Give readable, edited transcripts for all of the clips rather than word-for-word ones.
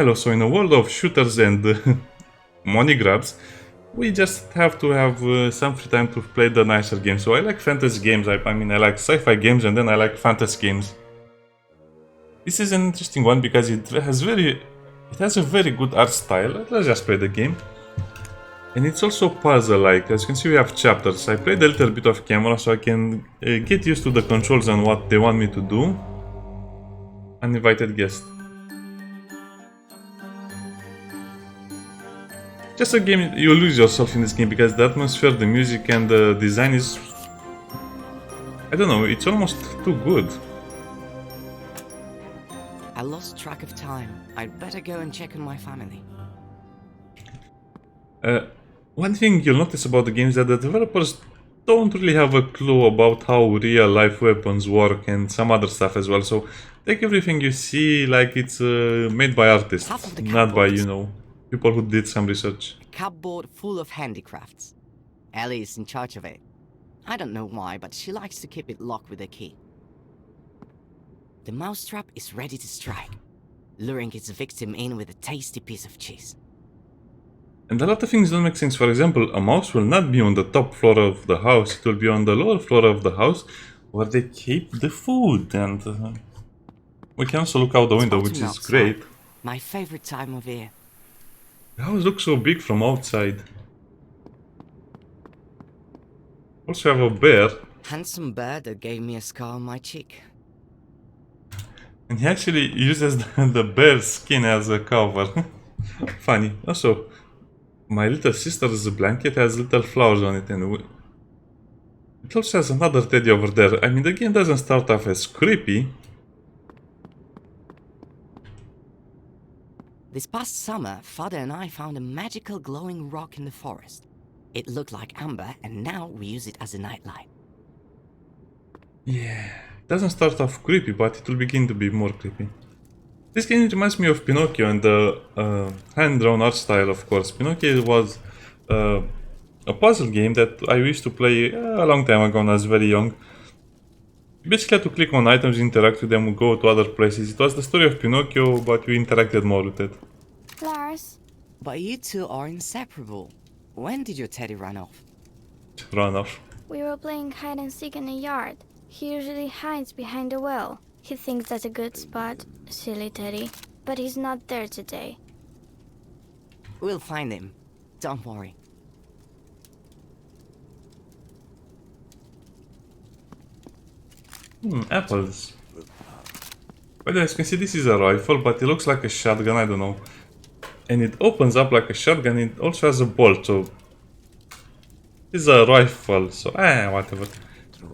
Hello, so in a world of shooters and money grabs, we just have to have some free time to play the nicer games. So I like fantasy games, I mean I like sci-fi games and then I like fantasy games. This is an interesting one because it has a very good art style. Let's just play the game. And it's also puzzle-like. As you can see, we have chapters. I played a little bit of camera so I can get used to the controls and what they want me to do. Uninvited guest. Just a game, you lose yourself in this game because the atmosphere, the music and the design is... I don't know, it's almost too good. I lost track of time. I'd better go and check on my family. One thing you'll notice about the game is that the developers don't really have a clue about how real-life weapons work and some other stuff as well, so take everything you see like it's made by artists, not by, you know, people who did some research. A cupboard full of handicrafts. Ellie is in charge of it. I don't know why, but she likes to keep it locked with a key. The mousetrap is ready to strike, luring its victim in with a tasty piece of cheese. And a lot of things don't make sense. For example, a mouse will not be on the top floor of the house, it will be on the lower floor of the house where they keep the food. And we can also look out the window, which is great. My favorite time of year. The house looks so big from outside. Also have a bear. Handsome bear that gave me a scar on my cheek. And he actually uses the bear's skin as a cover. Funny. Also, my little sister's blanket has little flowers on it, and it also has another teddy over there. I mean, the game doesn't start off as creepy. This past summer, Father and I found a magical glowing rock in the forest. It looked like amber, and now we use it as a nightlight. Yeah, it doesn't start off creepy, but it will begin to be more creepy. This game reminds me of Pinocchio and the hand-drawn art style, of course. Pinocchio was a puzzle game that I used to play a long time ago when I was very young. You basically had to click on items, interact with them, go to other places. It was the story of Pinocchio, but you interacted more with it. Lars. But you two are inseparable. When did your teddy run off? Run off. We were playing hide and seek in the yard. He usually hides behind the well. He thinks that's a good spot. Silly Teddy. But he's not there today. We'll find him. Don't worry. Apples. By the way, as you can see, this is a rifle, but it looks like a shotgun, I don't know. And it opens up like a shotgun, it also has a bolt, so... It's a rifle, so whatever.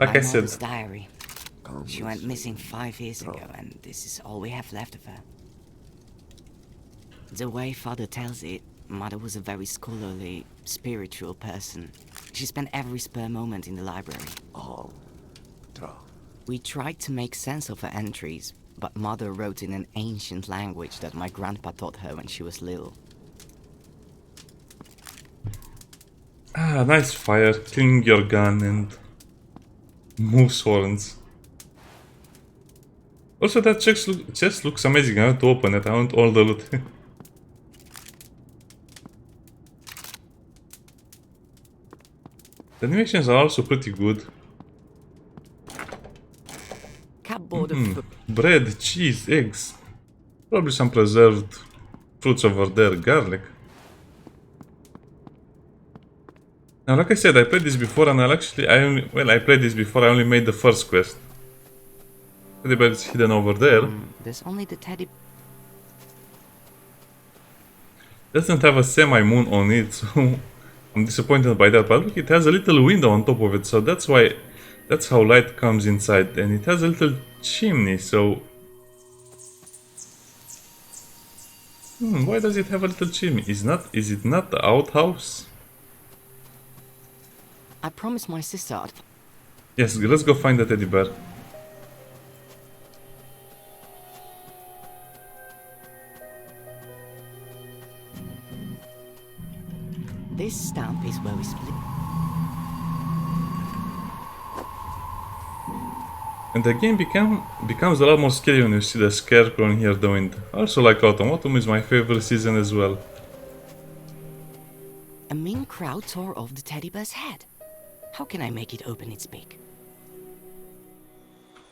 Like I said... Diary. She went missing 5 years ago, and this is all we have left of her. The way Father tells it, Mother was a very scholarly, spiritual person. She spent every spare moment in the library. We tried to make sense of her entries, but Mother wrote in an ancient language that my grandpa taught her when she was little. Nice fire, clean your gun and moose horns. Also, that chest looks amazing. I want to open it. I want all the loot. The animations are also pretty good. Cupboard of Bread, cheese, eggs. Probably some preserved fruits over there. Garlic. Now, like I said, I played this before, and I played this before. I only made the first quest. Teddy bear is hidden over there. There's only the teddy. Doesn't have a semi-moon on it, so I'm disappointed by that. But look, it has a little window on top of it, so that's how light comes inside. And it has a little chimney, so... why does it have a little chimney? Is it not the outhouse? I promised my sister I'd... Yes, let's go find the teddy bear. This stamp is where we split. And the game becomes a lot more scary when you see the scarecrow and hear the wind. Also like autumn. Autumn is my favorite season as well. A mean crowd tore off the teddy bear's head. How can I make it open its beak?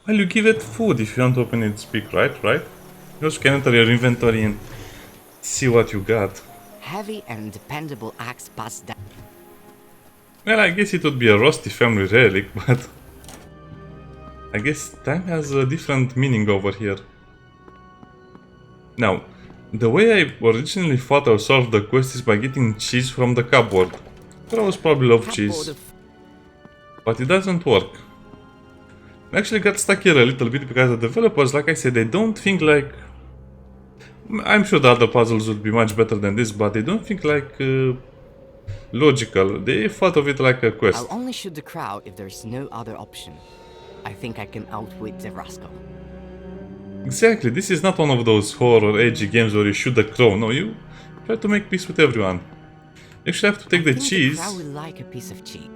Well, you give it food if you want to open its beak, right? You also can enter your inventory and see what you got. Heavy and dependable axe bust down. Well, I guess it would be a rusty family relic, but I guess time has a different meaning over here. Now, the way I originally thought I would solve the quest is by getting cheese from the cupboard. Crows probably love cheese, but it doesn't work. I actually got stuck here a little bit because the developers, like I said, they don't think like... I'm sure the other puzzles would be much better than this, but they don't think like logical. They thought of it like a quest. I'll only shoot the crow if there's no other option. I think I can outwit the rascal. Exactly, this is not one of those horror edgy games where you shoot the crow. No, you try to make peace with everyone. You actually have to take the cheese The crow will like a piece of cheese.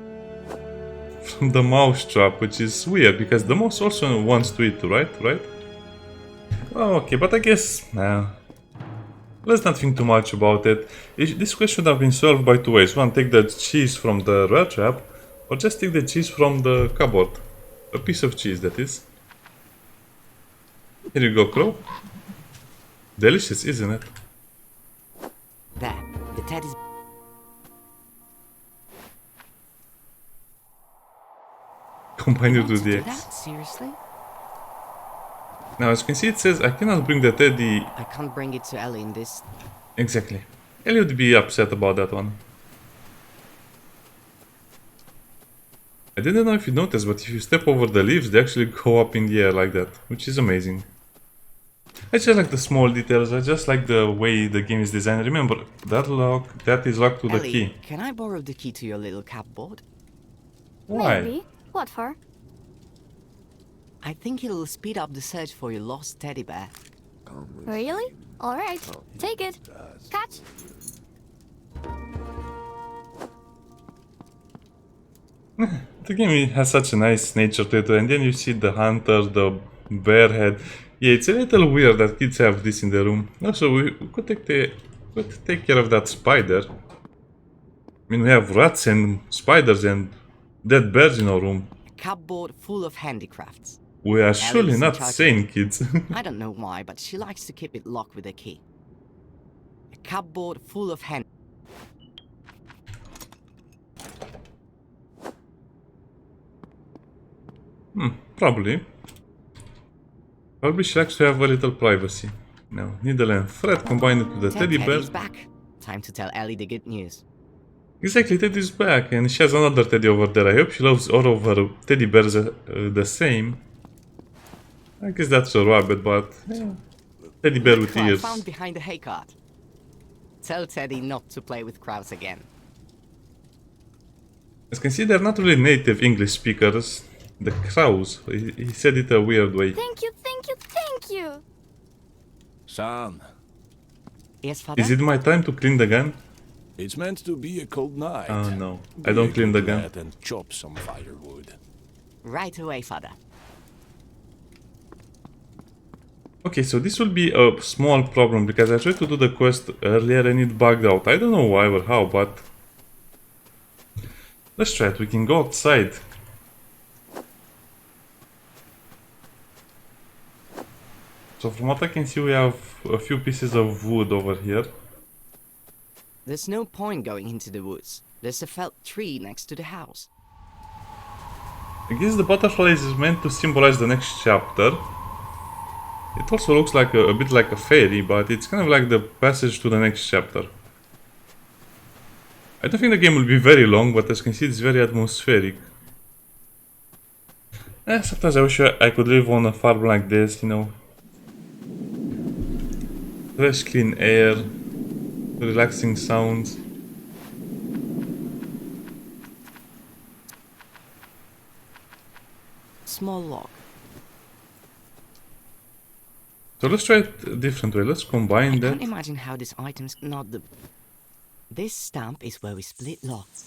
from the mouse trap, which is weird because the mouse also wants to eat, right? Oh, okay, but I guess let's not think too much about it. This question should have been solved by two ways. One, take the cheese from the rat trap, or just take the cheese from the cupboard. A piece of cheese, that is. Here you go, crow. Delicious, isn't it? There, the teddy's... Combine it Want with to the do X. that? Seriously? Now, as you can see, it says I cannot bring the teddy. I can't bring it to Ellie in this... Exactly. Ellie would be upset about that one. I didn't know if you noticed, but if you step over the leaves, they actually go up in the air like that, which is amazing. I just like the small details. I just like the way the game is designed. Remember, that is locked to the Ellie, key. can I borrow the key to your little cupboard? Why? Maybe. What for? I think it'll speed up the search for your lost teddy bear. Really? Alright. Take it. Catch. The game has such a nice nature to it, and then you see the hunter, the bear head. Yeah, it's a little weird that kids have this in the room. Also, we could take care of that spider. I mean, we have rats and spiders and dead bears in our room. A cupboard full of handicrafts. We are surely in not charge of sane it. kids. I don't know why, but she likes to keep it locked with a key. A cupboard full of hand... Probably. Probably she likes to have a little privacy. Now, needle and thread combined with the teddy bear. Teddy's back. Time to tell Ellie the good news. Exactly, Teddy's back, and she has another teddy over there. I hope she loves all of her teddy bears the same. I guess that's a rabbit, but yeah. Teddy bear with Crow ears. found behind the hay cart. Tell Teddy not to play with crows again. As you can see, they're not really native English speakers. The crows. He said it a weird way. Thank you, thank you, thank you. Son, Yes, father? Is it my time to clean the gun? it's meant to be a cold night. Oh no, Be I don't a clean the good gun. lad and chop some firewood. Right away, father. Okay, so this will be a small problem because I tried to do the quest earlier and it bugged out. I don't know why or how, but let's try it. We can go outside. So from what I can see, we have a few pieces of wood over here. There's no point going into the woods. There's a felled tree next to the house. I guess the butterflies is meant to symbolize the next chapter. It also looks like a bit like a fairy, but it's kind of like the passage to the next chapter. I don't think the game will be very long, but as you can see, it's very atmospheric. Sometimes I wish I could live on a farm like this, you know. Fresh, clean air, relaxing sounds. Small log. So let's try it a different way. Let's combine I that. can't imagine how this item's not the... This stamp is where we split logs.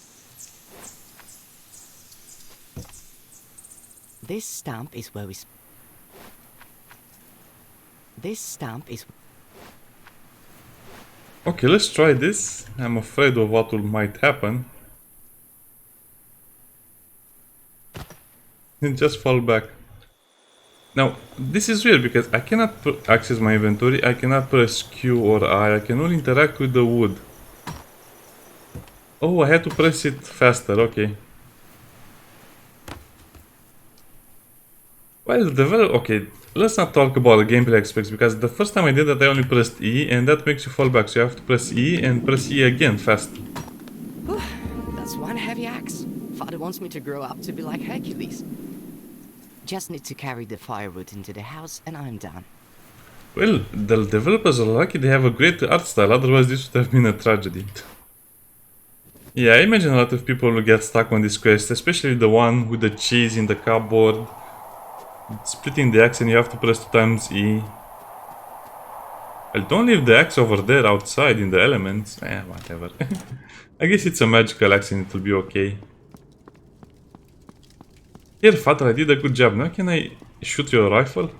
This stamp is where we... This stamp is... Okay, let's try this. I'm afraid of what might happen. Just fall back. Now, this is weird because I cannot access my inventory, I cannot press Q or I can only interact with the wood. Oh, I had to press it faster, okay. Well, okay, let's not talk about the gameplay aspects because the first time I did that I only pressed E and that makes you fall back, so you have to press E and press E again fast. That's one heavy axe. Father wants me to grow up to be like Hercules. Just need to carry the firewood into the house and I'm done. Well, the developers are lucky they have a great art style, otherwise this would have been a tragedy. Yeah, I imagine a lot of people will get stuck on this quest, especially the one with the cheese in the cupboard. Splitting the axe and you have to press 2 times E. Well, don't leave the axe over there outside in the elements. Whatever. I guess it's a magical axe and it will be okay. Here, Father, I did a good job. Now can I shoot your rifle?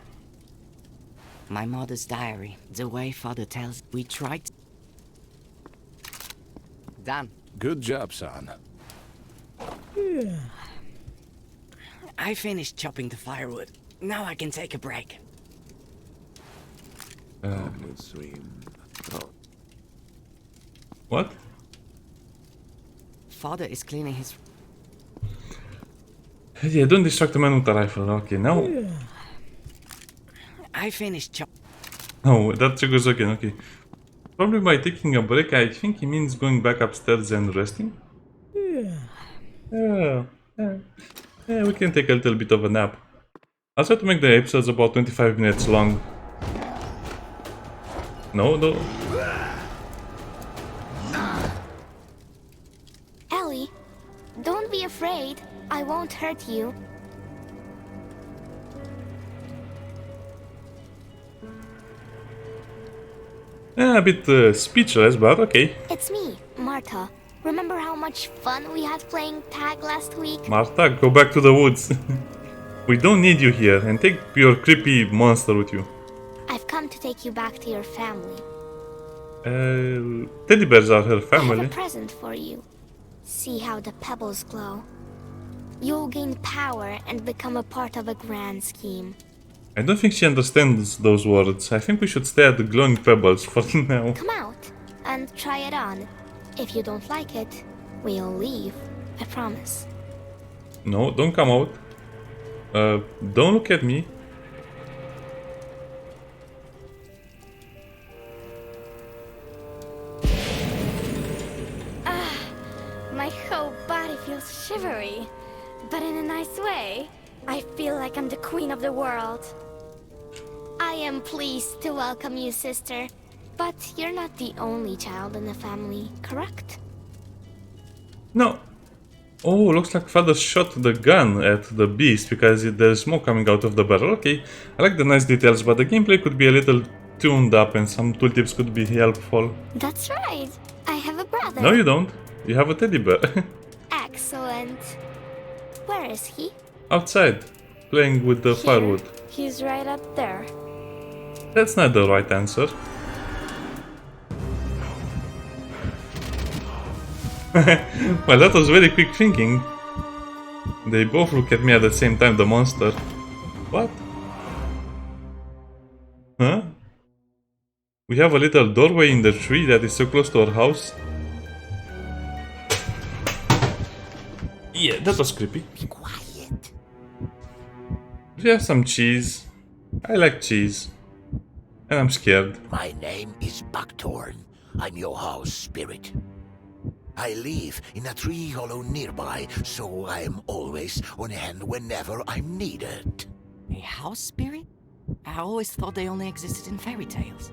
My mother's diary. The way Father tells, we tried. Done. Good job, son. I finished chopping the firewood. Now I can take a break. What? Father is cleaning his... Yeah, don't distract the man with the rifle. Okay, now... I finished chop... No, that triggers again, okay. Probably by taking a break, I think he means going back upstairs and resting. Yeah, we can take a little bit of a nap. I'll try to make the episodes about 25 minutes long. No. Ellie, don't be afraid. I won't hurt you. A bit speechless, but okay. It's me, Marta. Remember how much fun we had playing tag last week? Marta, go back to the woods. We don't need you here, and take your creepy monster with you. I've come to take you back to your family. Teddy bears are her I family. have a present for you. See how the pebbles glow. You'll gain power and become a part of a grand scheme. I don't think she understands those words. I think we should stay at the glowing pebbles for now. Come out and try it on. If you don't like it, we'll leave. I promise. No, don't come out. Don't look at me. My whole body feels shivery, but in a nice way. I feel like I'm the queen of the world. I am pleased to welcome you, sister. But you're not the only child in the family, correct? No. Oh, looks like Father shot the gun at the beast because there's smoke coming out of the barrel. Okay, I like the nice details, but the gameplay could be a little tuned up and some tooltips could be helpful. That's right. I have a brother. No, you don't. You have a teddy bear. Excellent. Where is he? Outside, playing with the firewood. He's right up there. That's not the right answer. Well, that was very quick thinking. They both look at me at the same time, the monster. What? Huh? We have a little doorway in the tree that is so close to our house. Yeah, that was creepy. Be quiet. We have some cheese. I like cheese. And I'm scared. My name is Buckthorn. I'm your house spirit. I live in a tree hollow nearby, so I am always on hand whenever I'm needed. A house spirit? I always thought they only existed in fairy tales.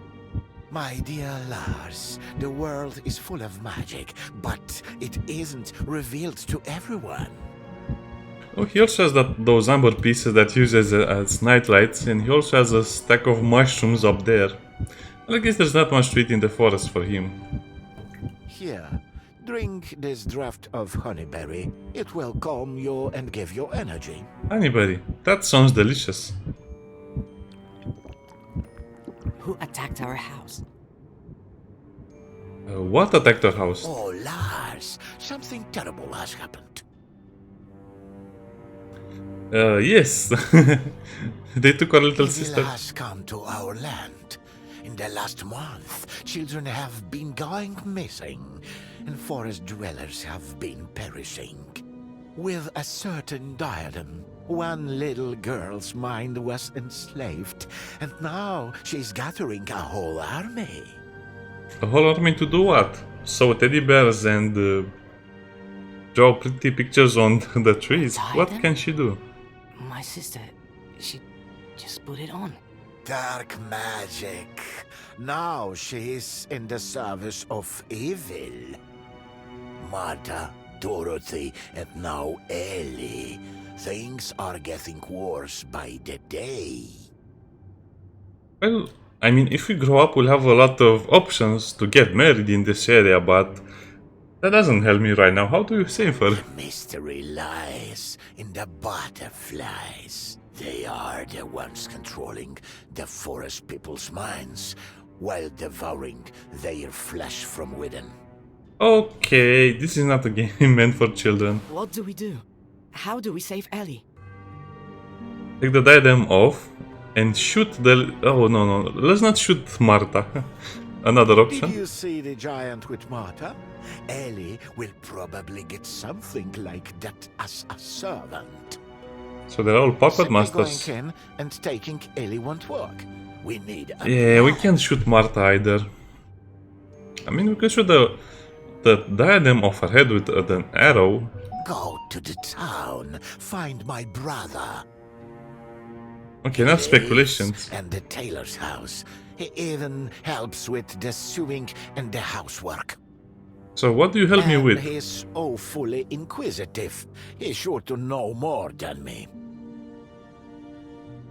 My dear Lars, the world is full of magic, but it isn't revealed to everyone. Oh, he also has those amber pieces that he uses as nightlights, and he also has a stack of mushrooms up there. Well, I guess there's not much to eat in the forest for him. Here, Drink this draught of honeyberry. It will calm you and give you energy. Honeyberry. That sounds delicious. Who attacked our house? What attacked our house? Oh, Lars, something terrible has happened. Yes. They took our little Evil sister. has come to our land. In the last month, children have been going missing, and forest dwellers have been perishing. With a certain diadem, one little girl's mind was enslaved, and now she's gathering a whole army. A whole army to do what? Sew teddy bears and draw pretty pictures on the trees. What can she do? My sister, she just put it on. Dark magic. Now she's in the service of evil. Marta, Dorothy, and now Ellie. Things are getting worse by the day. Well, I mean, if we grow up, we'll have a lot of options to get married in this area, but that doesn't help me right now. How do you save her? Mystery lies in the butterflies. They are the ones controlling the forest people's minds while devouring their flesh from within. Okay, this is not a game meant for children. What do we do? How do we save Ellie? Take the diadem off and shoot the... Oh, no. Let's not shoot Marta. Another Did option. you see the giant with Marta? Ellie will probably get something like that as a servant. So they're all puppet Simply masters. going in and taking Ellie won't work. We need a Yeah, we plan. can't shoot Marta either. I mean, we could shoot the diadem off her head with an arrow. Go to the town, find my brother. Okay, enough He speculations. lives in the tailor's house. He even helps with the sewing and the housework. So what do you help me And with? he's awfully inquisitive. He's sure to know more than me.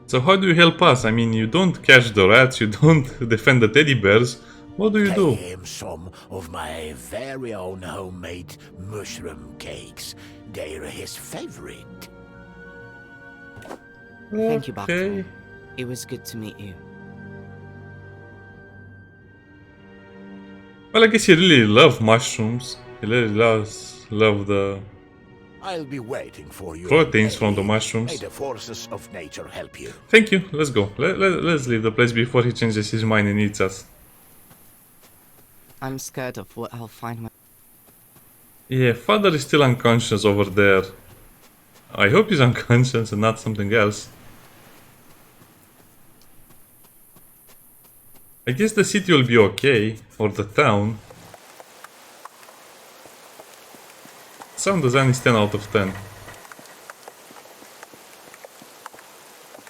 So how do you help us? I mean, you don't catch the rats, you don't defend the teddy bears. What do you Pay do? him some of my very own homemade mushroom cakes. They're his favorite. Thank you, Okay. Bakto. It was good to meet you. Well, I guess he really loves mushrooms. He really love the I'll be waiting for you. proteins from the Ellie. mushrooms. May the forces of nature help you. Thank you. Let's go. Let's leave the place before he changes his mind and eats us. I'm scared of what I'll find when... Yeah, father is still unconscious over there. I hope he's unconscious and not something else. I guess the city will be okay, or the town. Sound design is 10 out of 10.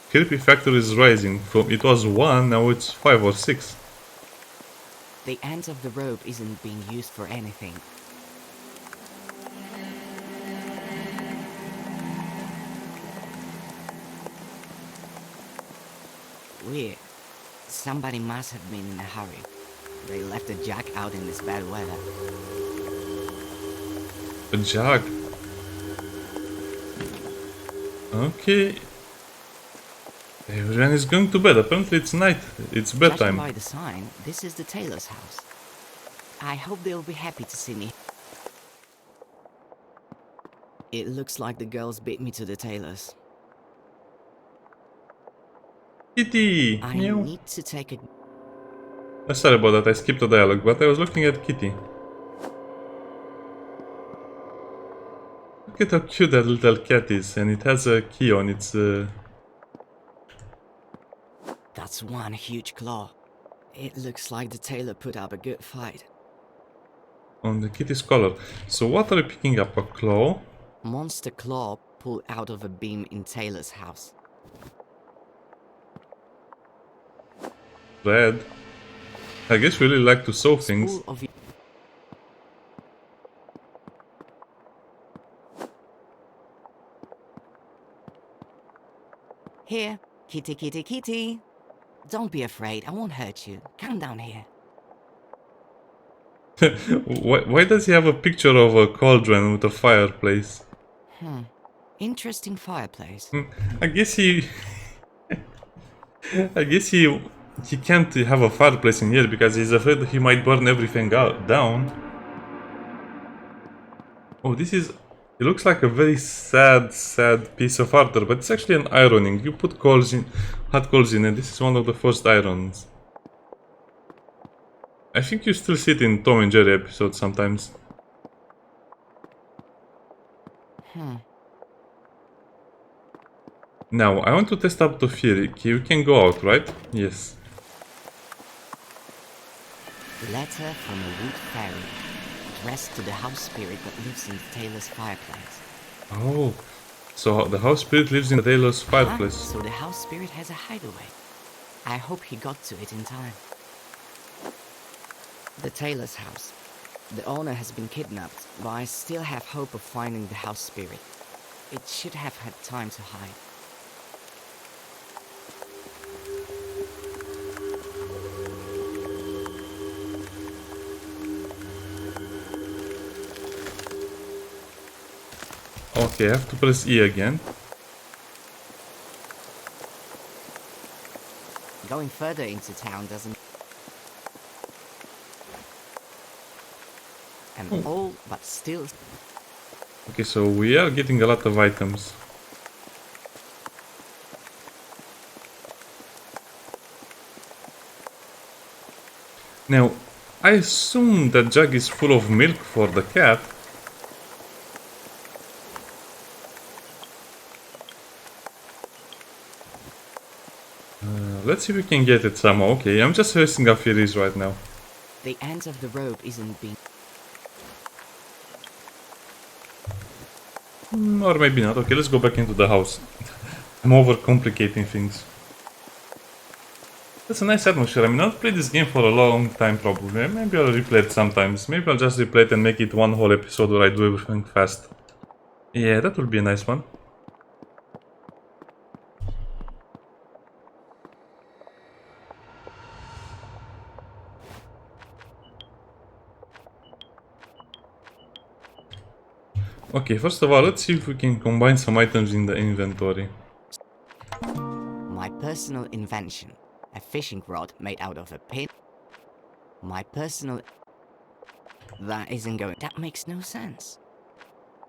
Creepy factor is rising. From it was 1, now it's 5 or 6. The end of the rope isn't being used for anything. Weird. Somebody must have been in a hurry. They left the jack out in this bad weather. A jug. Okay. Everyone is going to bed. Apparently it's night. It's Judging bedtime. by the sign, this is the tailor's house. I hope they'll be happy to see me. It looks like the girls beat me to the tailor's. Kitty! I Meow. need to take a... Sorry about that, I skipped the dialogue, but I was looking at Kitty. Look at how cute that little cat is, and it has a key on its... That's one huge claw. It looks like the tailor put up a good fight. on the kitty's collar. So what are you picking up? A claw? Monster claw pulled out of a beam in tailor's house. Red. I guess we really like to sew things. Spool of... Here, kitty, kitty, kitty. Don't be afraid, I won't hurt you. Come down here. Why does he have a picture of a cauldron with a fireplace? Interesting fireplace. I guess he... I guess he can't have a fireplace in here because he's afraid he might burn everything out down. Oh, this is... It looks like a very sad piece of art, but it's actually an ironing. You put coals in, hot coals in, and this is one of the first irons. I think you still see it in Tom and Jerry episodes sometimes. Now, I want to test out the theory. You can go out, right? Yes. Letter from a wood fairy, addressed to the house spirit that lives in the tailor's fireplace. Oh, so the house spirit lives in the tailor's fireplace. So the house spirit has a hideaway. I hope he got to it in time. The tailor's house. The owner has been kidnapped, but I still have hope of finding the house spirit. It should have had time to hide. Okay, I have to press E again. Going further into town doesn't... An old but still... Okay, so we are getting a lot of items. Now, I assume that jug is full of milk for the cat. Let's see if we can get it somehow. Okay, I'm just resting up theories right now. The end of the rope isn't being... Or maybe not. Okay, let's go back into the house. I'm overcomplicating things. That's a nice atmosphere. I mean, I've played this game for a long time probably. Maybe I'll replay it sometimes. Maybe I'll just replay it and make it one whole episode where I do everything fast. Yeah, that would be a nice one. Okay, first of all, let's see if we can combine some items in the inventory. My personal invention. A fishing rod made out of a pin. My personal... That isn't going... That makes no sense.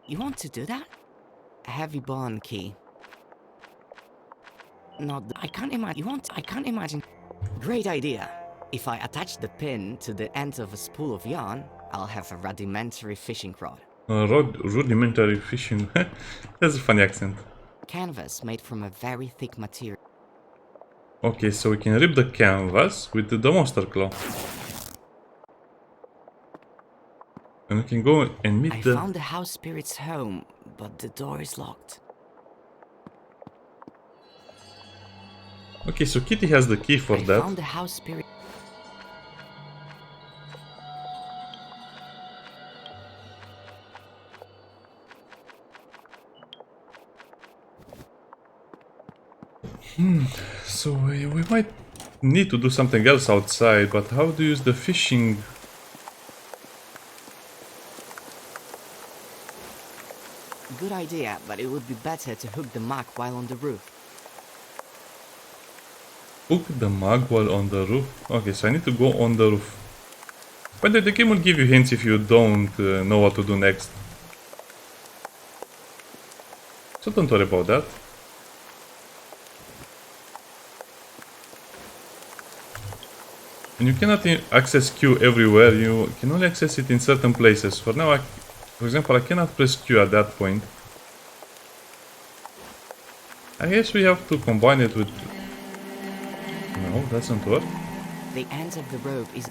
You want to do that? A heavy barn key. Not... I can't imagine... You want... I can't imagine... Great idea. If I attach the pin to the end of a spool of yarn, I'll have a rudimentary fishing rod. Rudimentary fishing. That's a funny accent. Canvas made from a very thick material. Okay, so we can rip the canvas with the monster claw. And we can go and meet I the... found the house spirit's home, but the door is locked. Okay, so Kitty has the key for I that. found the house spirit... So we might need to do something else outside, but how to use the fishing? Good idea, but it would be better to hook the mug while on the roof. Hook the mug while on the roof? Okay, so I need to go on the roof. But the game will give you hints if you don't know what to do next. So don't worry about that. And you cannot access Q everywhere, you can only access it in certain places. For now, for example, I cannot press Q at that point. I guess we have to combine it with... No, that doesn't work. The end of the rope is...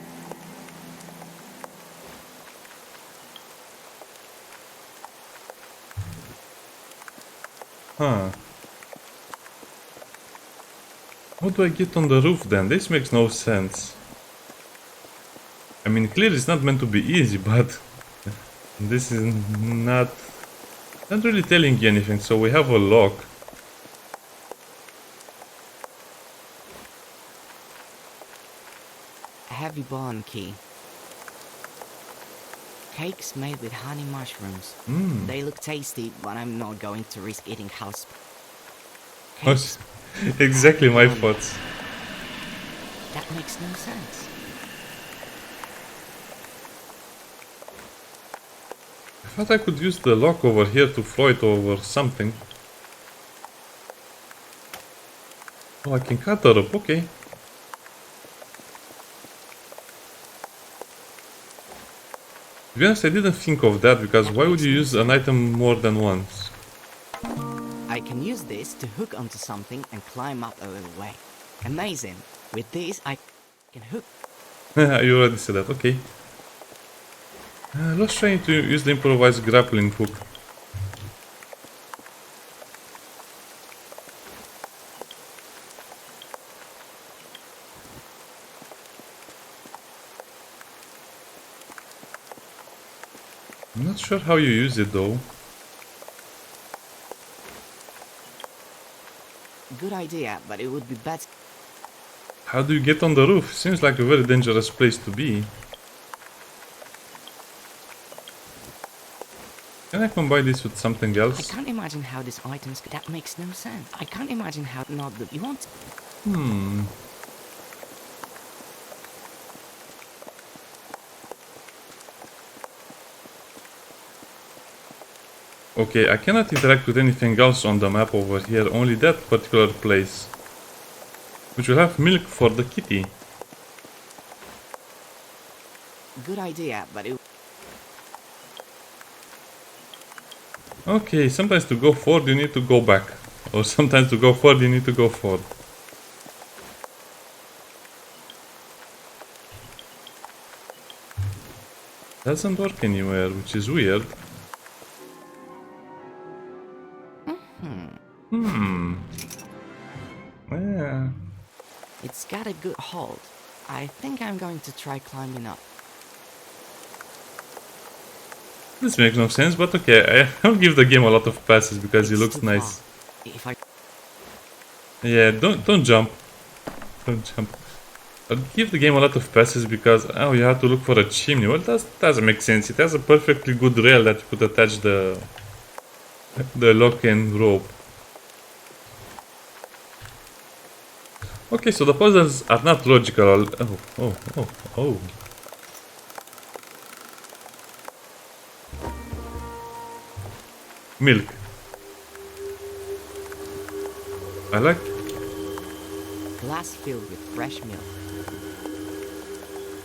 Huh. How do I get on the roof then? This makes no sense. I mean, clearly it's not meant to be easy, but this is not really telling you anything. So we have a lock. a heavy barn key. Cakes made with honey mushrooms. They look tasty, but I'm not going to risk eating house cakes. Exactly my thoughts. That makes no sense. I thought I could use the lock over here to throw it over something. Oh, I can cut the rope, okay. To be honest, I didn't think of that, because why would you use an item more than once? I can use this to hook onto something and climb up a little way. Amazing. With this, I can hook. You already said that, okay. Let's try to use the improvised grappling hook. I'm not sure how you use it though. Good idea, but it would be better. How do you get on the roof? Seems like a very dangerous place to be. Can I combine this with something I else? can't imagine how these items. That makes no sense. I can't imagine how not that you want. Okay, I cannot interact with anything else on the map over here, only that particular place. Which will have milk for the kitty. Good idea, but it. Okay, sometimes to go forward you need to go back. Or sometimes to go forward you need to go forward. Doesn't work anywhere, which is weird. Yeah. It's got a good hold. I think I'm going to try climbing up. This makes no sense, but okay, I'll give the game a lot of passes because it It's looks too nice. far. If I. Yeah, don't jump. Don't jump. I'll give the game a lot of passes because you have to look for a chimney. Well, that doesn't make sense. It has a perfectly good rail that you could attach the lock and rope. Okay, so the puzzles are not logical. Oh. Milk. I like. Glass filled with fresh milk.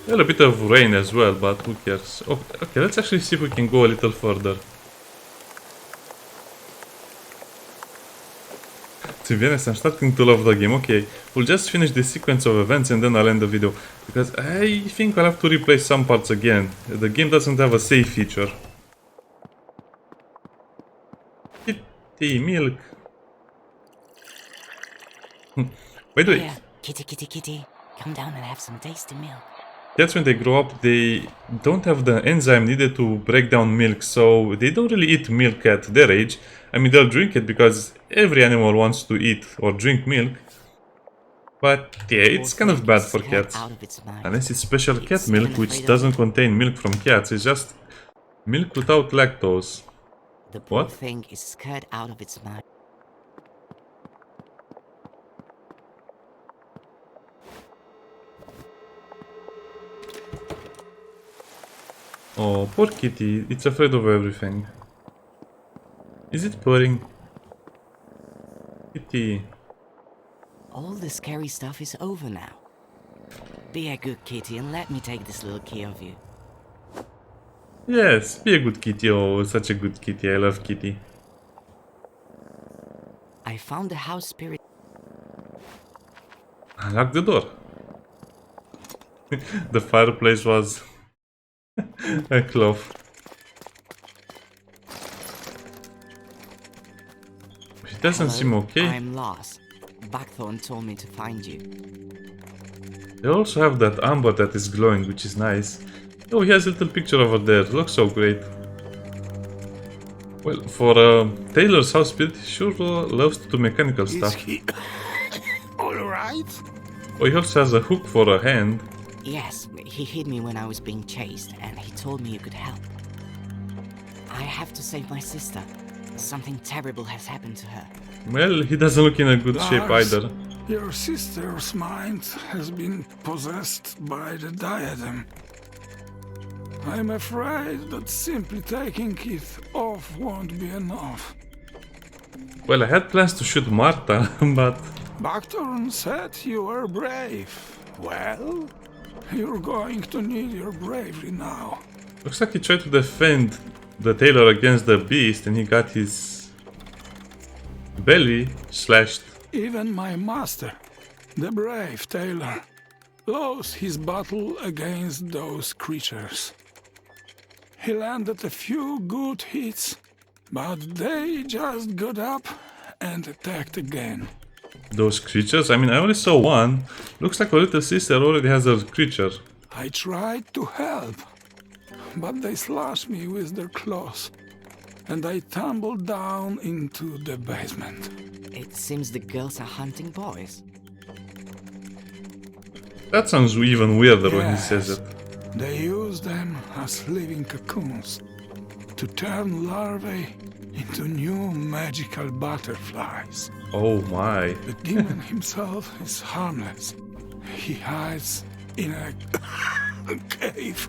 Well, a bit of rain as well, but who cares? Oh, okay, let's actually see if we can go a little further. To be honest, I'm starting to love the game. Okay, we'll just finish this sequence of events and then I'll end the video. Because I think I'll have to replay some parts again. The game doesn't have a save feature. Kitty, milk. By the way, Here, kitty, come down and have some tasty milk. cats when they grow up, they don't have the enzyme needed to break down milk, so they don't really eat milk at their age. I mean, they'll drink it because every animal wants to eat or drink milk. But yeah, it's kind of bad for cats. Unless it's special cat milk, which doesn't contain milk from cats, it's just milk without lactose. The poor What? thing is scared out of its mind. Oh, poor kitty, it's afraid of everything. Is it purring? Kitty. All the scary stuff is over now. Be a good kitty and let me take this little key of you. Yes, be a good kitty. Oh, such a good kitty. I love kitty. I found the house spirit. Lock the door. The fireplace was a cloth. It doesn't Hello, seem okay. I'm lost. Buckthorn told me to find you. They also have that amber that is glowing, which is nice. Oh, he has a little picture over there. Looks so great. Well, for Taylor's house spirit, he sure loves to do mechanical stuff. Is he alright? Oh, he also has a hook for a hand. Yes, he hid me when I was being chased, and he told me you could help. I have to save my sister. Something terrible has happened to her. Well, he doesn't look in a good shape Lars, either. your sister's mind has been possessed by the diadem. I'm afraid that simply taking it off won't be enough. Well, I had plans to shoot Marta, but... Baktorn said you were brave. Well, you're going to need your bravery now. Looks like he tried to defend the tailor against the beast and he got his belly slashed. Even my master, the brave tailor, lost his battle against those creatures. He landed a few good hits, but they just got up and attacked again. Those creatures? I mean, I only saw one. Looks like our little sister already has a creature. I tried to help, but they slashed me with their claws, and I tumbled down into the basement. It seems the girls are hunting boys. That sounds even weirder when he says Yes. it. They use them as living cocoons to turn larvae into new magical butterflies. Oh my. The demon himself is harmless. He hides in a cave,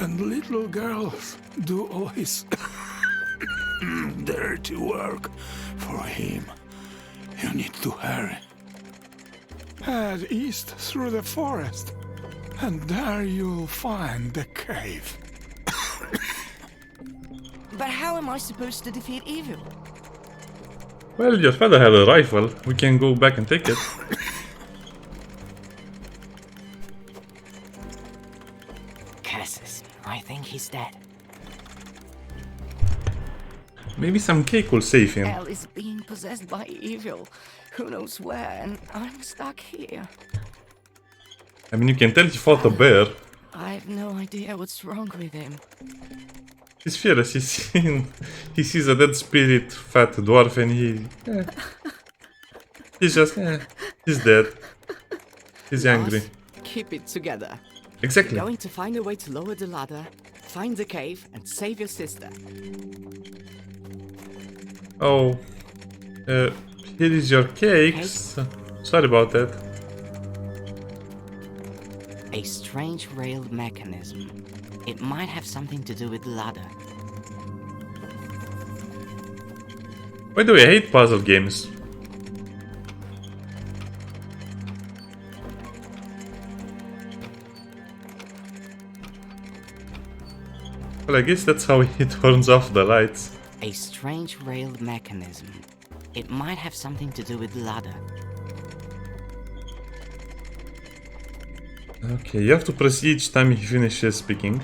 and little girls do all his dirty work for him. You need to hurry. Head east through the forest, and there you'll find the cave. But how am I supposed to defeat evil? Well, your father had a rifle. We can go back and take it. Curses. I think he's dead. Maybe some cake will save him. Elle is being possessed by evil. Who knows where, and I'm stuck here. I mean, you can tell he fought a bear. I have no idea what's wrong with him. He's fearless. He sees a dead spirit, fat dwarf, and he's just, he's dead. He's angry. Us, keep it together. Exactly. We're going to find a way to lower the ladder, find the cave, and save your sister. Oh, here is your cakes. Sorry about that. A strange railed mechanism. It might have something to do with the ladder. By the way, I hate puzzle games. Well, I guess that's how he turns off the lights. A strange railed mechanism. It might have something to do with the ladder. Okay, you have to press each time he finishes speaking.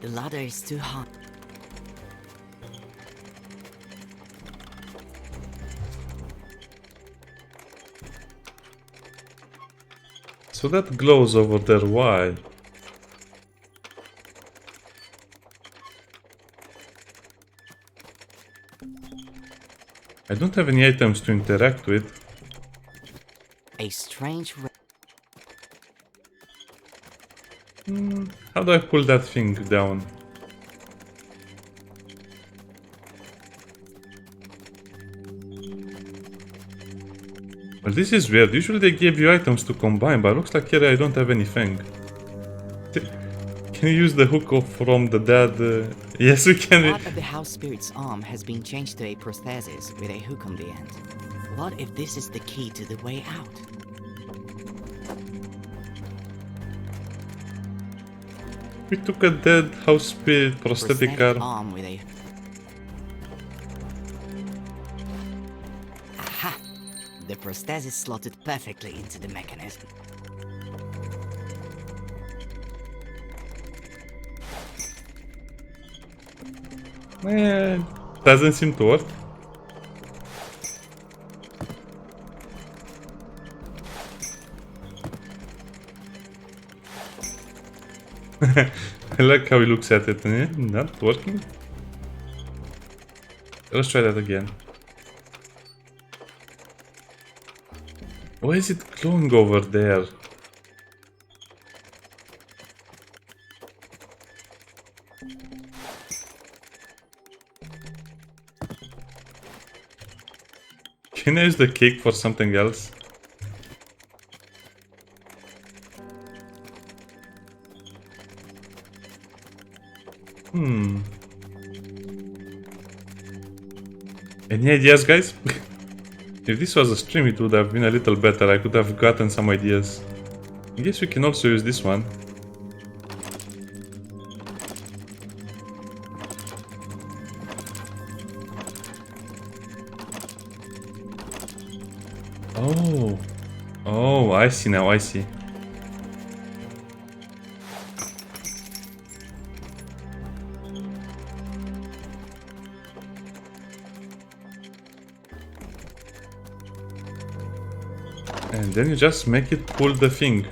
The ladder is too high. So that glows over there, why? I don't have any items to interact with. A strange How do I pull that thing down? Well, this is weird. Usually they give you items to combine, but looks like here I don't have anything. Can you use the hook from the dead? Yes, we can. Part of the house spirit's arm has been changed to a prosthesis with a hook on the end. What if this is the key to the way out? We took a dead house spirit prosthetic arm. with a... Aha! The prosthesis slotted perfectly into the mechanism. Doesn't seem to work. I like how he looks at it. Not working. Let's try that again. Why is it glowing over there? Can I use the cake for something else? Any ideas, guys? If this was a stream, it would have been a little better. I could have gotten some ideas. I guess we can also use this one. Oh. Oh, I see now, I see. And then you just make it pull the thing.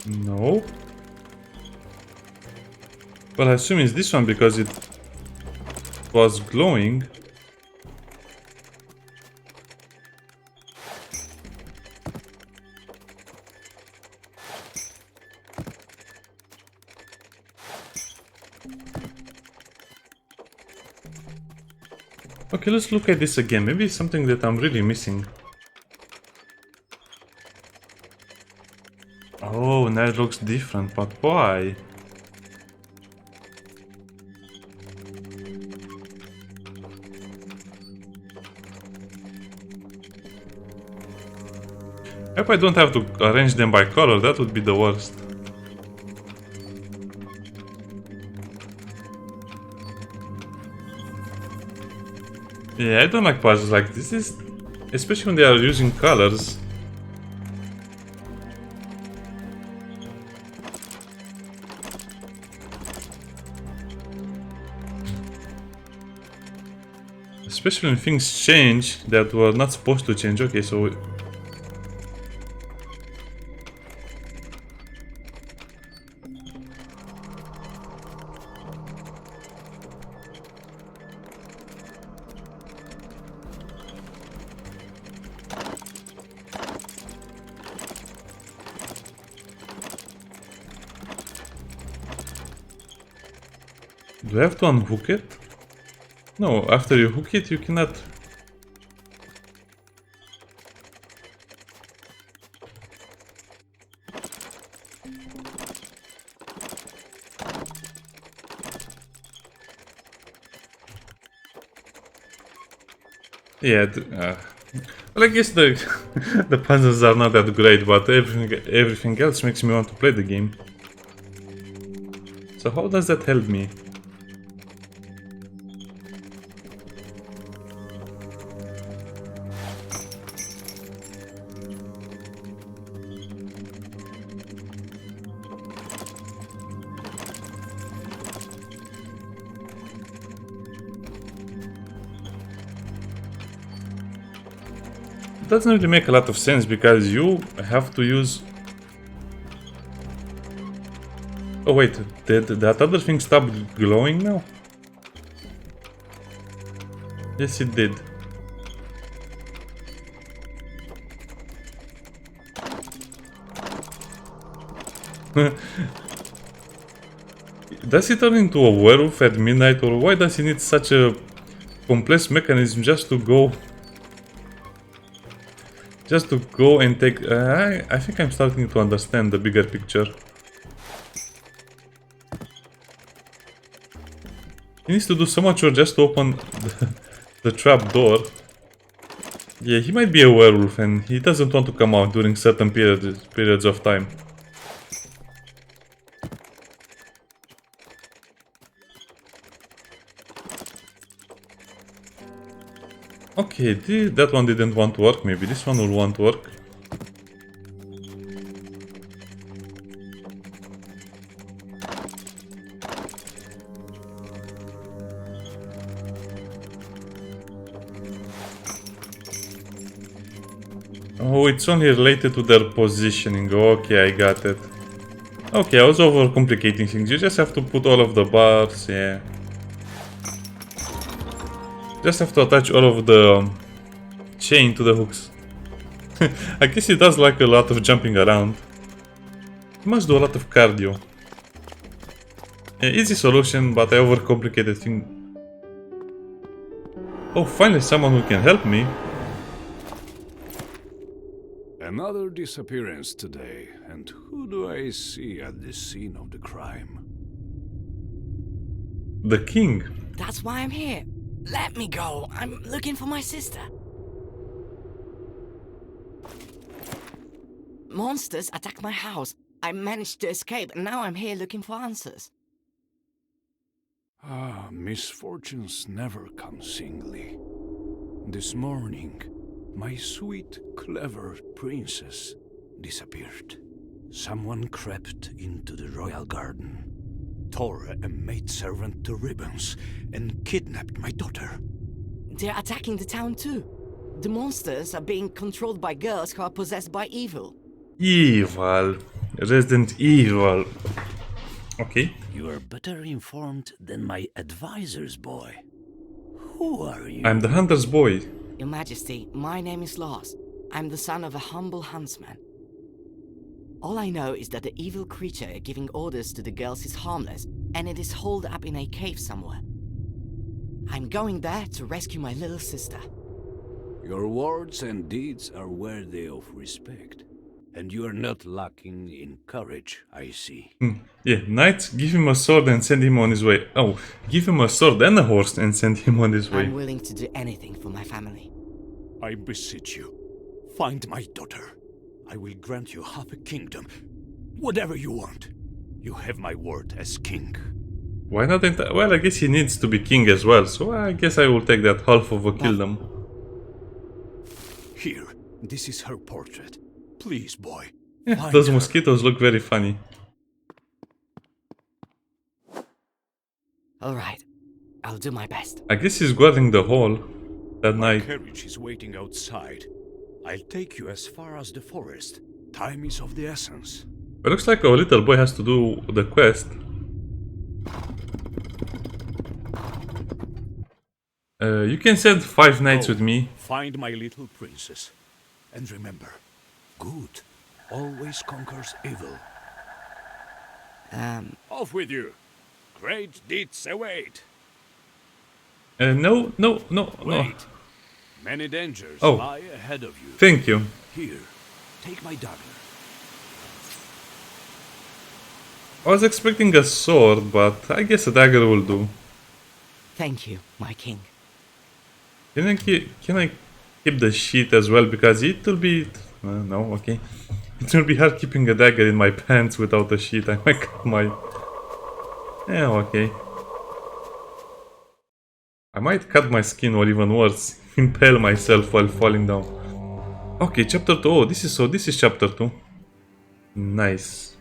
No. Well, I assume it's this one because it was glowing. Okay, let's look at this again. Maybe it's something that I'm really missing. Oh, now it looks different, but why? I hope I don't have to arrange them by color, that would be the worst. Yeah, I don't like puzzles like this, especially when they are using colors. Especially when things change that were not supposed to change. Okay, so... do I have to unhook it? No, after you hook it, you cannot... Yeah, well, I guess the the puzzles are not that great, but everything else makes me want to play the game. So how does that help me? Doesn't really make a lot of sense because you have to use... Oh wait, did that other thing stop glowing now? Yes, it did. Does he turn into a werewolf at midnight, or why does he need such a complex mechanism just to go... Just to go and take... I think I'm starting to understand the bigger picture. He needs to do so much work just to open the trap door. Yeah, he might be a werewolf and he doesn't want to come out during certain periods of time. Okay, that one didn't want to work. Maybe this one will want to work. Oh, it's only related to their positioning. Okay, I got it. Okay, I was overcomplicating things. You just have to put all of the bars, yeah. Just have to attach all of the chain to the hooks. I guess he does like a lot of jumping around. He must do a lot of cardio. Yeah, easy solution, but I overcomplicated things. Oh, finally someone who can help me. Another disappearance today, and who do I see at the scene of the crime? The king. That's why I'm here. Let me go. I'm looking for my sister. Monsters attacked my house. I managed to escape, and now I'm here looking for answers. Ah, misfortunes never come singly. This morning, my sweet, clever princess disappeared. Someone crept into the royal garden, tore a maidservant to ribbons, and kidnapped my daughter. They're attacking the town too. The monsters are being controlled by girls who are possessed by evil. Evil. Resident Evil. Okay. You are better informed than my advisors, boy. Who are you? I'm the hunter's boy. Your Majesty, my name is Lars. I'm the son of a humble huntsman. All I know is that the evil creature giving orders to the girls is harmless, and it is holed up in a cave somewhere. I'm going there to rescue my little sister. Your words and deeds are worthy of respect, and you are not lacking in courage, I see. Yeah, knight, give him a sword and send him on his way. Oh, give him a sword and a horse and send him on his way. I'm willing to do anything for my family. I beseech you, find my daughter. I will grant you half a kingdom. Whatever you want. You have my word as king. Why not? Well, I guess he needs to be king as well, so I guess I will take that half of a kingdom. Here, this is her portrait. Please, boy. Yeah, find those her. mosquitoes look very funny. Alright, I'll do my best. I guess he's guarding the hall that My night. carriage is waiting outside. I'll take you as far as the forest. Time is of the essence. It looks like our little boy has to do the quest. You can send 5 knights Go, with me. Find my little princess. And remember, good always conquers evil. Off with you. Great deeds await. No. Wait. Many dangers Oh. lie ahead of you. Thank you. Here, take my dagger. I was expecting a sword, but I guess a dagger will do. Thank you, my king. Can I keep the sheet as well? Because it will be... no, okay. It will be hard keeping a dagger in my pants without a sheet. I might cut my... Yeah, okay. I might cut my skin, or even worse, impale myself while falling down. Okay, chapter 2. Oh, this is chapter 2. Nice.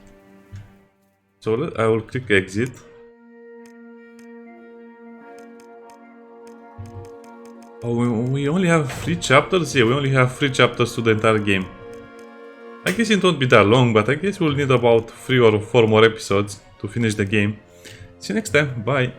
So I will click exit. Oh, we only have 3 chapters? Yeah, we only have 3 chapters to the entire game. I guess it won't be that long, but I guess we'll need about 3 or 4 more episodes to finish the game. See you next time. Bye.